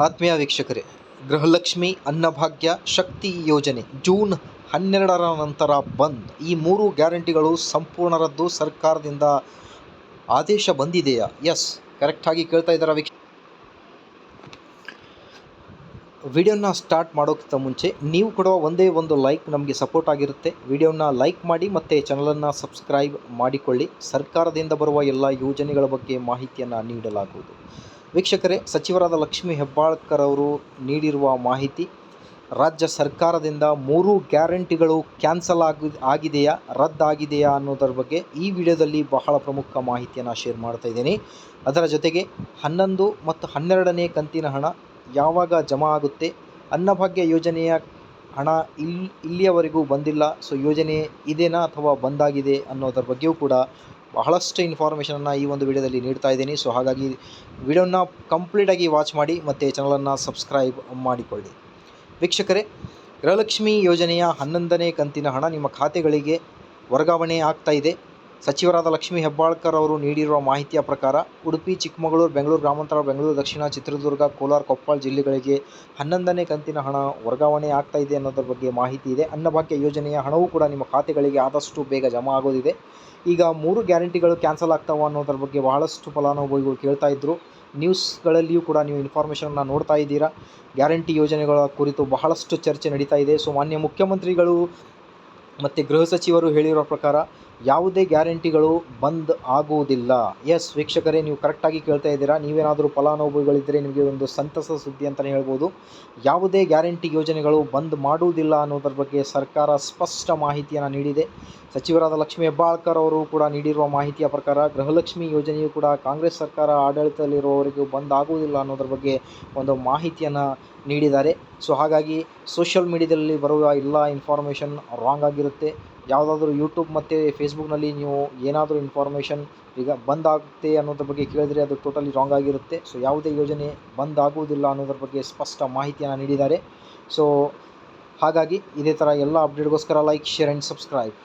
ಆತ್ಮೀಯ ವೀಕ್ಷಕರೇ, ಗೃಹಲಕ್ಷ್ಮಿ ಅನ್ನಭಾಗ್ಯ ಶಕ್ತಿ ಯೋಜನೆ ಜೂನ್ 12ರ ನಂತರ ಬಂದ್. ಈ 3 ಗ್ಯಾರಂಟಿಗಳು ಸಂಪೂರ್ಣ ರದ್ದು. ಸರ್ಕಾರದಿಂದ ಆದೇಶ ಬಂದಿದೆಯಾ? ಎಸ್, ಕರೆಕ್ಟಾಗಿ ಕೇಳ್ತಾ ಇದ್ದಾರಾ ವೀಕ್ಷ. ವಿಡಿಯೋನ ಸ್ಟಾರ್ಟ್ ಮಾಡೋಕ್ಕಿಂತ ಮುಂಚೆ ನೀವು ಕೊಡುವ ಒಂದೇ ಒಂದು ಲೈಕ್ ನಮಗೆ ಸಪೋರ್ಟ್ ಆಗಿರುತ್ತೆ. ವಿಡಿಯೋನ ಲೈಕ್ ಮಾಡಿ ಮತ್ತು ಚಾನಲನ್ನು ಸಬ್ಸ್ಕ್ರೈಬ್ ಮಾಡಿಕೊಳ್ಳಿ. ಸರ್ಕಾರದಿಂದ ಬರುವ ಎಲ್ಲ ಯೋಜನೆಗಳ ಬಗ್ಗೆ ಮಾಹಿತಿಯನ್ನು ನೀಡಲಾಗುವುದು. ವೀಕ್ಷಕರೇ, ಸಚಿವರಾದ ಲಕ್ಷ್ಮೀ ಹೆಬ್ಬಾಳ್ಕರ್ ಅವರು ನೀಡಿರುವ ಮಾಹಿತಿ, ರಾಜ್ಯ ಸರ್ಕಾರದಿಂದ 3 ಗ್ಯಾರಂಟಿಗಳು ಕ್ಯಾನ್ಸಲ್ ಆಗಿದೆಯಾ, ರದ್ದಾಗಿದೆಯಾ ಅನ್ನೋದರ ಬಗ್ಗೆ ಈ ವಿಡಿಯೋದಲ್ಲಿ ಬಹಳ ಪ್ರಮುಖ ಮಾಹಿತಿಯನ್ನು ಶೇರ್ ಮಾಡ್ತಾ ಇದ್ದೀನಿ. ಅದರ ಜೊತೆಗೆ 11 ಮತ್ತು 12ನೇ ಕಂತಿನ ಹಣ ಯಾವಾಗ ಜಮಾ ಆಗುತ್ತೆ, ಅನ್ನಭಾಗ್ಯ ಯೋಜನೆಯ ಹಣ ಇಲ್ಲಿಯವರೆಗೂ ಬಂದಿಲ್ಲ, ಸೊ ಯೋಜನೆ ಇದೇನಾ ಅಥವಾ ಬಂದಾಗಿದೆ ಅನ್ನೋದರ ಬಗ್ಗೆಯೂ ಕೂಡ ಬಹಳಷ್ಟು ಇನ್ಫಾರ್ಮೇಷನನ್ನು ಈ ಒಂದು ವಿಡಿಯೋದಲ್ಲಿ ನೀಡ್ತಾ ಇದ್ದೀನಿ. ಸೊ ಹಾಗಾಗಿ ವಿಡಿಯೋನ ಕಂಪ್ಲೀಟಾಗಿ ವಾಚ್ ಮಾಡಿ ಮತ್ತು ಚಾನಲನ್ನು ಸಬ್ಸ್ಕ್ರೈಬ್ ಮಾಡಿಕೊಳ್ಳಿ. ವೀಕ್ಷಕರೇ, ಗೃಹಲಕ್ಷ್ಮಿ ಯೋಜನೆಯ 11ನೇ ಕಂತಿನ ಹಣ ನಿಮ್ಮ ಖಾತೆಗಳಿಗೆ ವರ್ಗಾವಣೆ ಆಗ್ತಾ ಇದೆ. ಸಚಿವರಾದ ಲಕ್ಷ್ಮೀ ಹೆಬ್ಬಾಳ್ಕರ್ ಅವರು ನೀಡಿರುವ ಮಾಹಿತಿಯ ಪ್ರಕಾರ ಉಡುಪಿ, ಚಿಕ್ಕಮಗಳೂರು, ಬೆಂಗಳೂರು ಗ್ರಾಮಾಂತರ, ಬೆಂಗಳೂರು ದಕ್ಷಿಣ, ಚಿತ್ರದುರ್ಗ, ಕೋಲಾರ, ಕೊಪ್ಪಳ ಜಿಲ್ಲೆಗಳಿಗೆ 11ನೇ ಕಂತಿನ ಹಣ ವರ್ಗಾವಣೆ ಆಗ್ತಾ ಇದೆ ಅನ್ನೋದ್ರ ಬಗ್ಗೆ ಮಾಹಿತಿ ಇದೆ. ಅನ್ನಭಾಗ್ಯ ಯೋಜನೆಯ ಹಣವೂ ಕೂಡ ನಿಮ್ಮ ಖಾತೆಗಳಿಗೆ ಆದಷ್ಟು ಬೇಗ ಜಮಾ ಆಗೋದಿದೆ. ಈಗ 3 ಗ್ಯಾರಂಟಿಗಳು ಕ್ಯಾನ್ಸಲ್ ಆಗ್ತಾವ ಅನ್ನೋದ್ರ ಬಗ್ಗೆ ಬಹಳಷ್ಟು ಫಲಾನುಭವಿಗಳು ಕೇಳ್ತಾ ಇದ್ದರು. ನ್ಯೂಸ್ಗಳಲ್ಲಿಯೂ ಕೂಡ ನೀವು ಇನ್ಫಾರ್ಮೇಷನ್ನ ನೋಡ್ತಾ ಇದ್ದೀರಾ. ಗ್ಯಾರಂಟಿ ಯೋಜನೆಗಳ ಕುರಿತು ಬಹಳಷ್ಟು ಚರ್ಚೆ ನಡೀತಾ ಇದೆ. ಸೊ ಮಾನ್ಯ ಮುಖ್ಯಮಂತ್ರಿಗಳು ಮತ್ತು ಗೃಹ ಸಚಿವರು ಹೇಳಿರೋ ಪ್ರಕಾರ ಯಾವುದೇ ಗ್ಯಾರಂಟಿಗಳು ಬಂದ್ ಆಗುವುದಿಲ್ಲ. ಎಸ್ ವೀಕ್ಷಕರೇ, ನೀವು ಕರೆಕ್ಟಾಗಿ ಕೇಳ್ತಾ ಇದ್ದೀರಾ. ನೀವೇನಾದರೂ ಫಲಾನುಭವಿಗಳಿದ್ದರೆ ನಿಮಗೆ ಒಂದು ಸಂತಸ ಸುದ್ದಿ ಅಂತಲೇ ಹೇಳ್ಬೋದು. ಯಾವುದೇ ಗ್ಯಾರಂಟಿ ಯೋಜನೆಗಳು ಬಂದ್ ಮಾಡುವುದಿಲ್ಲ ಅನ್ನೋದ್ರ ಬಗ್ಗೆ ಸರ್ಕಾರ ಸ್ಪಷ್ಟ ಮಾಹಿತಿಯನ್ನು ನೀಡಿದೆ. ಸಚಿವರಾದ ಲಕ್ಷ್ಮೀ ಹೆಬ್ಬಾಳ್ಕರ್ ಅವರು ಕೂಡ ನೀಡಿರುವ ಮಾಹಿತಿಯ ಪ್ರಕಾರ ಗೃಹಲಕ್ಷ್ಮಿ ಯೋಜನೆಯು ಕೂಡ ಕಾಂಗ್ರೆಸ್ ಸರ್ಕಾರ ಆಡಳಿತದಲ್ಲಿರುವವರೆಗೂ ಬಂದ್ ಆಗುವುದಿಲ್ಲ ಅನ್ನೋದ್ರ ಬಗ್ಗೆ ಒಂದು ಮಾಹಿತಿಯನ್ನು ನೀಡಿದ್ದಾರೆ. ಸೊ ಹಾಗಾಗಿ ಸೋಷಿಯಲ್ ಮೀಡಿಯಾದಲ್ಲಿ ಬರುವ ಎಲ್ಲ ಇನ್ಫಾರ್ಮೇಷನ್ ರಾಂಗ್ ಆಗಿರುತ್ತೆ. ಯಾವುದಾದ್ರೂ ಯೂಟ್ಯೂಬ್ ಮತ್ತು ಫೇಸ್ಬುಕ್ನಲ್ಲಿ ನೀವು ಏನಾದರೂ ಇನ್ಫಾರ್ಮೇಷನ್ ಈಗ ಬಂದ್ ಆಗುತ್ತೆ ಅನ್ನೋದ್ರ ಬಗ್ಗೆ ಕೇಳಿದರೆ ಅದು ಟೋಟಲಿ ರಾಂಗ್ ಆಗಿರುತ್ತೆ. ಸೊ ಯಾವುದೇ ಯೋಜನೆ ಬಂದ್ ಆಗುವುದಿಲ್ಲ ಅನ್ನೋದ್ರ ಬಗ್ಗೆ ಸ್ಪಷ್ಟ ಮಾಹಿತಿಯನ್ನು ನೀಡಿದ್ದಾರೆ. ಸೊ ಹಾಗಾಗಿ ಇದೇ ಥರ ಎಲ್ಲ ಅಪ್ಡೇಟ್ಗೋಸ್ಕರ ಲೈಕ್, ಶೇರ್ ಆ್ಯಂಡ್ ಸಬ್ಸ್ಕ್ರೈಬ್.